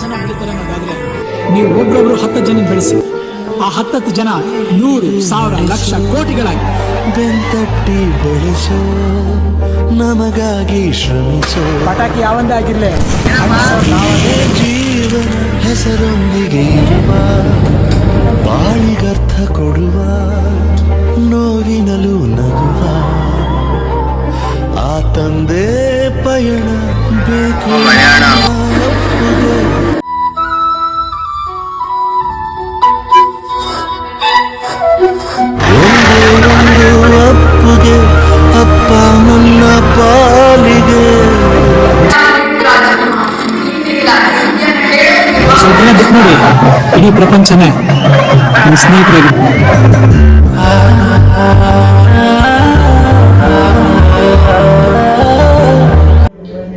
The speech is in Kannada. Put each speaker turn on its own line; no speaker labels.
ಜನ ಬೆಳೀತಾರೆ ಅನ್ನೋದಾದ್ರೆ ನೀವು ಒಬ್ಬೊಬ್ರು 10 ಜನ ಬೆಳೆಸಿ, ಆ 10 ಜನ 100, 1000, ಲಕ್ಷ, ಕೋಟಿಗಳಾಗಿ
ಬೆಂತಟ್ಟಿ ಬೆಳೆಸೋ, ನಮಗಾಗಿ ಶ್ರಮಿಸೋ.
ಪಟಾಕಿ ಯಾವಂದೇ ಆಗಿರ್ಲಿ,
ಜೀವನ ಹೆಸರೊಂದಿಗೆ ಇರುವ, ಬಾಳಿಗರ್ಥ ಕೊಡುವ, ನೋವಿನಲು ನಗುವ, ಆ ತಂದೆ ಪಯಣ ಬೇಕು. ಒಂದು ಅಪ್ಪುಗೆ, ಅಪ್ಪ ನನ್ನ ಪಾಲಿಗೆ.
ಸ್ವಲ್ಪ ದಿನ ಬಿಟ್ಟು ನೋಡಿ, ಇಡೀ ಪ್ರಪಂಚನೇ ನಿಮ್ಮ ಸ್ನೇಹಿತರಾಗಿರ್ತಾರೆ.